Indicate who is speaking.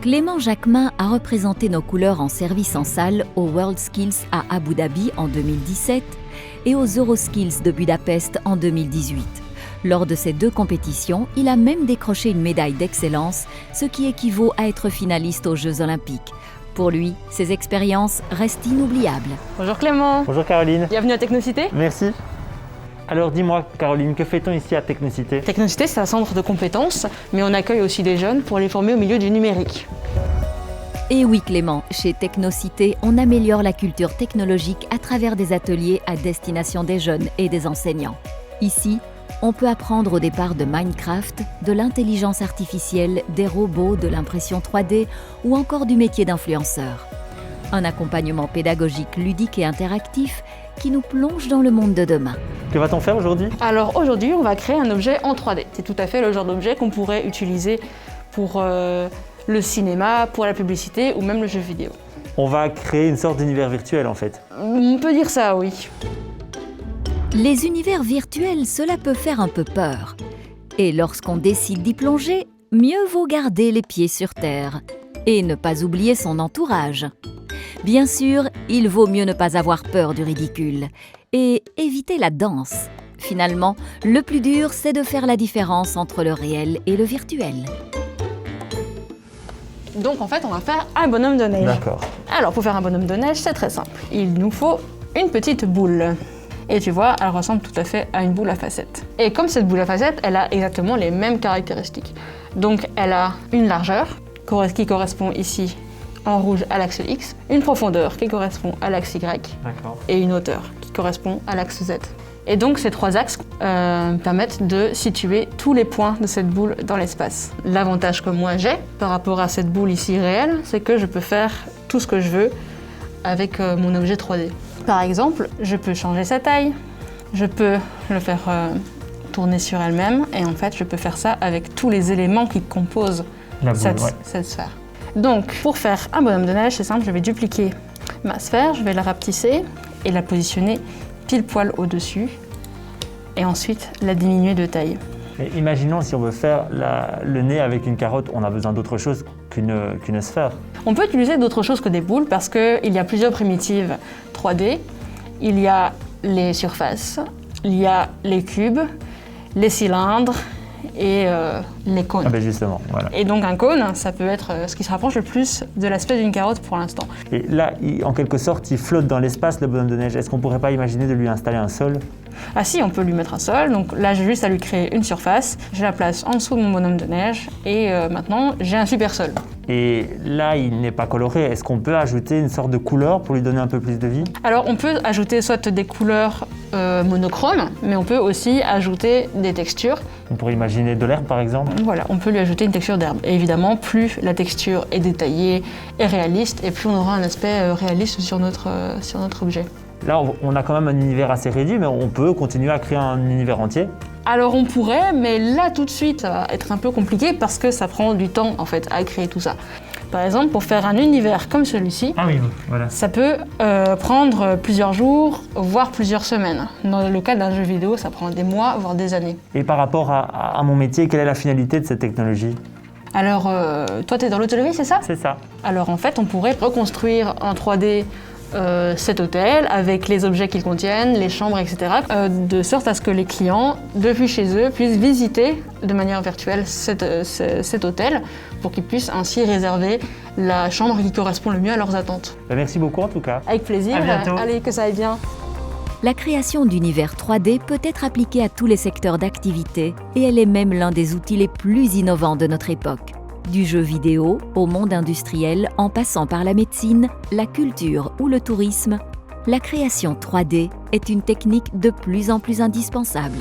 Speaker 1: Clément Jacquemin a représenté nos couleurs en service en salle aux WorldSkills à Abu Dhabi en 2017 et aux Euroskills de Budapest en 2018. Lors de ces 2 compétitions, il a même décroché une médaille d'excellence, ce qui équivaut à être finaliste aux Jeux Olympiques. Pour lui, ces expériences restent inoubliables.
Speaker 2: Bonjour Clément.
Speaker 3: Bonjour Caroline.
Speaker 2: Bienvenue à Technocité.
Speaker 3: Merci. Alors dis-moi Caroline, que fait-on ici à Technocité?
Speaker 2: Technocité, c'est un centre de compétences, mais on accueille aussi des jeunes pour les former au milieu du numérique.
Speaker 1: Et oui Clément, chez Technocité, on améliore la culture technologique à travers des ateliers à destination des jeunes et des enseignants. Ici, on peut apprendre au départ de Minecraft, de l'intelligence artificielle, des robots, de l'impression 3D ou encore du métier d'influenceur. Un accompagnement pédagogique ludique et interactif qui nous plonge dans le monde de demain.
Speaker 3: Que va-t-on faire aujourd'hui?
Speaker 2: Alors aujourd'hui, on va créer un objet en 3D. C'est tout à fait le genre d'objet qu'on pourrait utiliser pour le cinéma, pour la publicité ou même le jeu vidéo.
Speaker 3: On va créer une sorte d'univers virtuel en fait.
Speaker 2: On peut dire ça, oui.
Speaker 1: Les univers virtuels, cela peut faire un peu peur. Et lorsqu'on décide d'y plonger, mieux vaut garder les pieds sur terre et ne pas oublier son entourage. Bien sûr, il vaut mieux ne pas avoir peur du ridicule et éviter la danse. Finalement, le plus dur, c'est de faire la différence entre le réel et le virtuel.
Speaker 2: Donc en fait, on va faire un bonhomme de neige.
Speaker 3: D'accord.
Speaker 2: Alors pour faire un bonhomme de neige, c'est très simple. Il nous faut une petite boule. Et tu vois, elle ressemble tout à fait à une boule à facettes. Et comme cette boule à facettes, elle a exactement les mêmes caractéristiques. Donc elle a une largeur qui correspond ici en rouge à l'axe X, une profondeur qui correspond à l'axe Y et une hauteur qui correspond à l'axe Z. Et donc ces 3 axes permettent de situer tous les points de cette boule dans l'espace. L'avantage que moi j'ai par rapport à cette boule ici réelle, c'est que je peux faire tout ce que je veux avec mon objet 3D. Par exemple, je peux changer sa taille, je peux le faire tourner sur elle-même et en fait je peux faire ça avec tous les éléments qui composent cette sphère. Donc pour faire un bonhomme de neige, c'est simple, je vais dupliquer ma sphère, je vais la rapetisser et la positionner pile poil au-dessus et ensuite la diminuer de taille.
Speaker 3: Mais imaginons si on veut faire le nez avec une carotte, on a besoin d'autre chose qu'une sphère.
Speaker 2: On peut utiliser d'autres choses que des boules parce qu'il y a plusieurs primitives 3D. Il y a les surfaces, il y a les cubes, les cylindres et les cônes.
Speaker 3: Ah ben justement, voilà.
Speaker 2: Et donc un cône, ça peut être ce qui se rapproche le plus de l'aspect d'une carotte pour l'instant.
Speaker 3: Et là, en quelque sorte, il flotte dans l'espace, le bonhomme de neige. Est-ce qu'on ne pourrait pas imaginer de lui installer un sol?
Speaker 2: Ah si, on peut lui mettre un sol. Donc là, j'ai juste à lui créer une surface. Je la place en dessous de mon bonhomme de neige et maintenant, j'ai un super sol.
Speaker 3: Et là, il n'est pas coloré. Est-ce qu'on peut ajouter une sorte de couleur pour lui donner un peu plus de vie?
Speaker 2: Alors, on peut ajouter soit des couleurs monochromes, mais on peut aussi ajouter des textures.
Speaker 3: On pourrait imaginer de l'herbe, par exemple?
Speaker 2: Voilà, on peut lui ajouter une texture d'herbe. Et évidemment, plus la texture est détaillée et réaliste, et plus on aura un aspect réaliste sur notre objet.
Speaker 3: Là, on a quand même un univers assez réduit, mais on peut continuer à créer un univers entier.
Speaker 2: Alors on pourrait, mais là tout de suite, ça va être un peu compliqué parce que ça prend du temps en fait à créer tout ça. Par exemple, pour faire un univers comme celui-ci,
Speaker 3: voilà.
Speaker 2: ça peut prendre plusieurs jours, voire plusieurs semaines. Dans le cas d'un jeu vidéo, ça prend des mois, voire des années.
Speaker 3: Et par rapport à mon métier, quelle est la finalité de cette technologie?
Speaker 2: Alors, toi, tu es dans l'hôtellerie, c'est ça?
Speaker 3: C'est ça.
Speaker 2: Alors en fait, on pourrait reconstruire en 3D cet hôtel avec les objets qu'ils contiennent, les chambres, etc. De sorte à ce que les clients, depuis chez eux, puissent visiter de manière virtuelle cet hôtel pour qu'ils puissent ainsi réserver la chambre qui correspond le mieux à leurs attentes.
Speaker 3: Merci beaucoup en tout cas.
Speaker 2: Avec plaisir.
Speaker 3: À bientôt.
Speaker 2: Allez, que ça aille bien.
Speaker 1: La création d'univers 3D peut être appliquée à tous les secteurs d'activité et elle est même l'un des outils les plus innovants de notre époque. Du jeu vidéo au monde industriel, en passant par la médecine, la culture ou le tourisme, la création 3D est une technique de plus en plus indispensable.